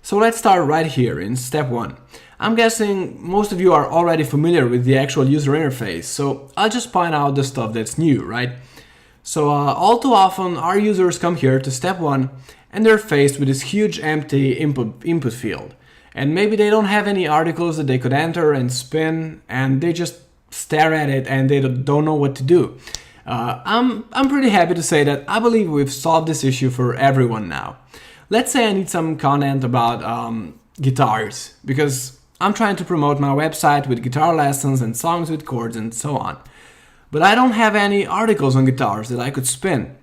So let's start right here in step 1. I'm guessing most of you are already familiar with the actual user interface, so I'll just point out the stuff that's new, right? So all too often our users come here to step 1 and they're faced with this huge empty input field. And maybe they don't have any articles that they could enter and spin, and they just stare at it and they don't know what to do. I'm pretty happy to say that I believe we've solved this issue for everyone now. Let's say I need some content about guitars, because I'm trying to promote my website with guitar lessons and songs with chords and so on. But I don't have any articles on guitars that I could spin.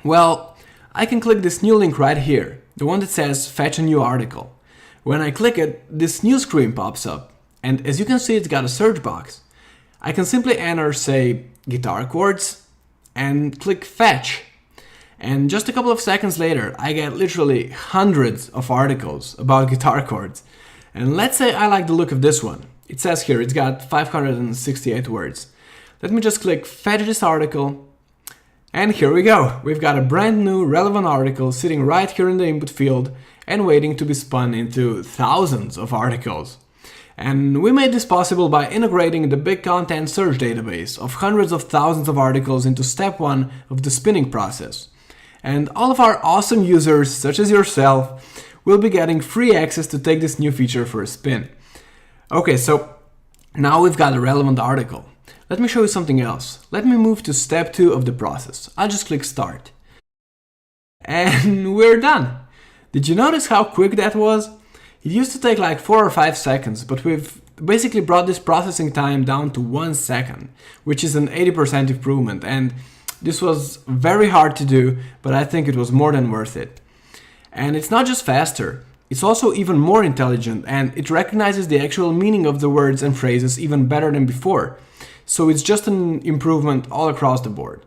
Well, I can click this new link right here, the one that says fetch a new article. When I click it, this new screen pops up, and as you can see, it's got a search box. I can simply enter, say, guitar chords and click fetch. And just a couple of seconds later, I get literally hundreds of articles about guitar chords. And let's say I like the look of this one. It says here it's got 568 words. Let me just click fetch this article. And here we go. We've got a brand new relevant article sitting right here in the input field and waiting to be spun into thousands of articles. And we made this possible by integrating the big content search database of hundreds of thousands of articles into step 1 of the spinning process. And all of our awesome users, such as yourself, will be getting free access to take this new feature for a spin. Okay, so now we've got a relevant article. Let me show you something else. Let me move to step 2 of the process. I'll just click start. And we're done. Did you notice how quick that was? It used to take like 4 or 5 seconds, but we've basically brought this processing time down to 1 second, which is an 80% improvement. And this was very hard to do, but I think it was more than worth it. And it's not just faster, it's also even more intelligent, and it recognizes the actual meaning of the words and phrases even better than before. So it's just an improvement all across the board.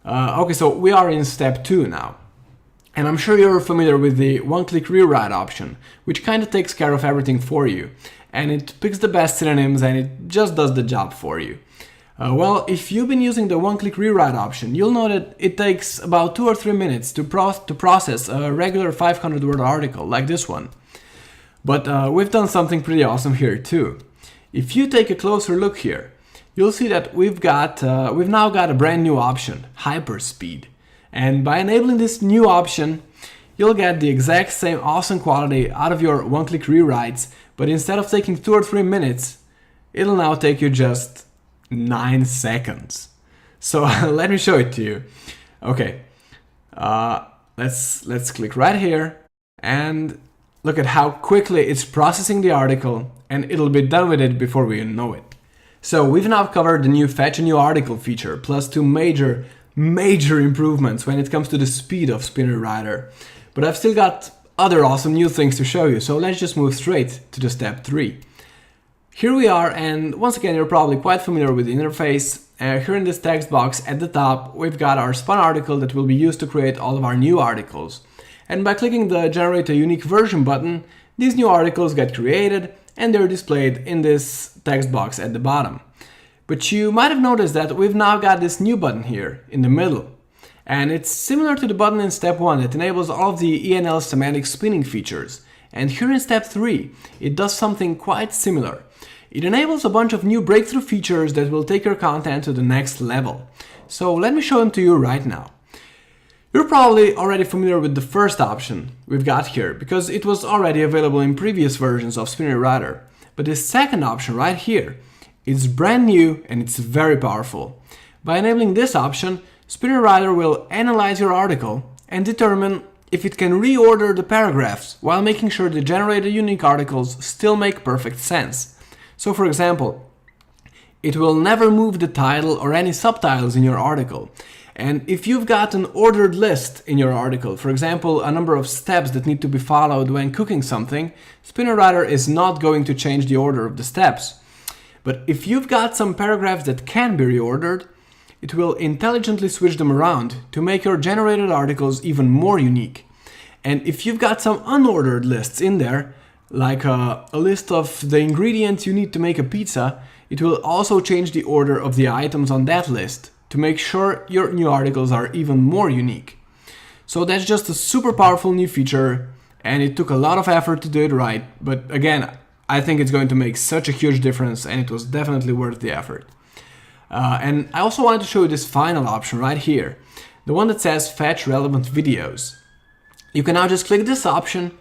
Okay, so we are in step 2 now. And I'm sure you're familiar with the one-click rewrite option, which kind of takes care of everything for you. And it picks the best synonyms and it just does the job for you. Well, if you've been using the one-click rewrite option, you'll know that it takes about 2 or 3 minutes to process a regular 500-word article like this one. But we've done something pretty awesome here too. If you take a closer look here, you'll see that we've now got a brand new option, hyperspeed. And by enabling this new option, you'll get the exact same awesome quality out of your one-click rewrites, but instead of taking 2 or 3 minutes, it'll now take you just 9 seconds. So let me show it to you. Okay, let's click right here and look at how quickly it's processing the article, and it'll be done with it before we know it. So we've now covered the new fetch a new article feature, plus 2 major improvements when it comes to the speed of Spinner Writer. But I've still got other awesome new things to show you, so let's just move straight to the step 3. Here we are, and once again you're probably quite familiar with the interface. Here in this text box at the top we've got our spun article that will be used to create all of our new articles. And by clicking the generate a unique version button, these new articles get created and they're displayed in this text box at the bottom. But you might have noticed that we've now got this new button here in the middle. And it's similar to the button in step 1 that enables all of the ENL semantic spinning features. And here in step 3, it does something quite similar. It enables a bunch of new breakthrough features that will take your content to the next level. So let me show them to you right now. You're probably already familiar with the first option we've got here, because it was already available in previous versions of Spinner Writer. But this second option right here, it's brand new and it's very powerful. By enabling this option, Spinner Writer will analyze your article and determine if it can reorder the paragraphs while making sure the generated unique articles still make perfect sense. So for example, it will never move the title or any subtitles in your article. And if you've got an ordered list in your article, for example, a number of steps that need to be followed when cooking something, Spinner Writer is not going to change the order of the steps. But if you've got some paragraphs that can be reordered, it will intelligently switch them around to make your generated articles even more unique. And if you've got some unordered lists in there, like a list of the ingredients you need to make a pizza, it will also change the order of the items on that list to make sure your new articles are even more unique. So that's just a super powerful new feature, and it took a lot of effort to do it right, but again, I think it's going to make such a huge difference, and it was definitely worth the effort. And I also wanted to show you this final option right here, the one that says Fetch Relevant Videos. You can now just click this option,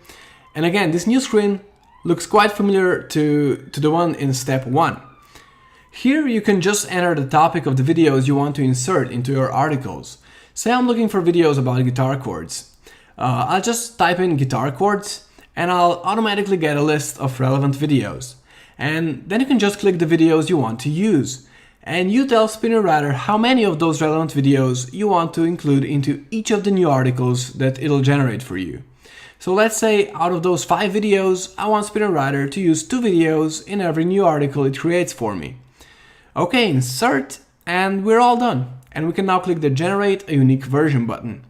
and again, this new screen looks quite familiar to the one in step 1. Here you can just enter the topic of the videos you want to insert into your articles. Say I'm looking for videos about guitar chords. I'll just type in guitar chords, and I'll automatically get a list of relevant videos. And then you can just click the videos you want to use. And you tell SpinnerWriter how many of those relevant videos you want to include into each of the new articles that it'll generate for you. So let's say out of those 5 videos, I want SpinnerWriter to use 2 videos in every new article it creates for me. Okay, insert, and we're all done. And we can now click the Generate a Unique Version button.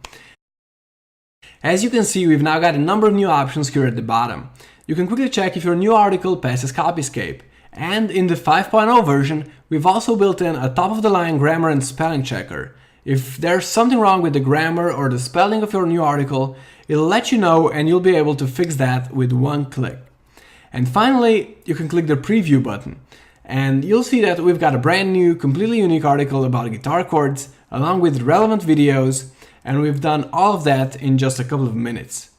As you can see, we've now got a number of new options here at the bottom. You can quickly check if your new article passes Copyscape. And in the 5.0 version, we've also built in a top-of-the-line grammar and spelling checker. If there's something wrong with the grammar or the spelling of your new article, it'll let you know, and you'll be able to fix that with one click. And finally, you can click the Preview button. And you'll see that we've got a brand new, completely unique article about guitar chords, along with relevant videos, and we've done all of that in just a couple of minutes.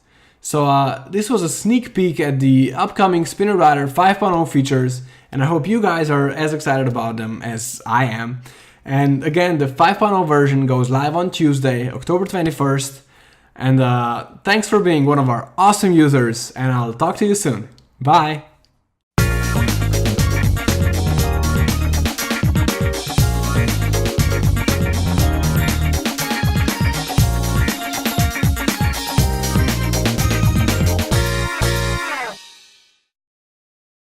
So this was a sneak peek at the upcoming SpinnerWriter 5.0 features, and I hope you guys are as excited about them as I am. And again, the 5.0 version goes live on Tuesday, October 21st. And thanks for being one of our awesome users, and I'll talk to you soon. Bye!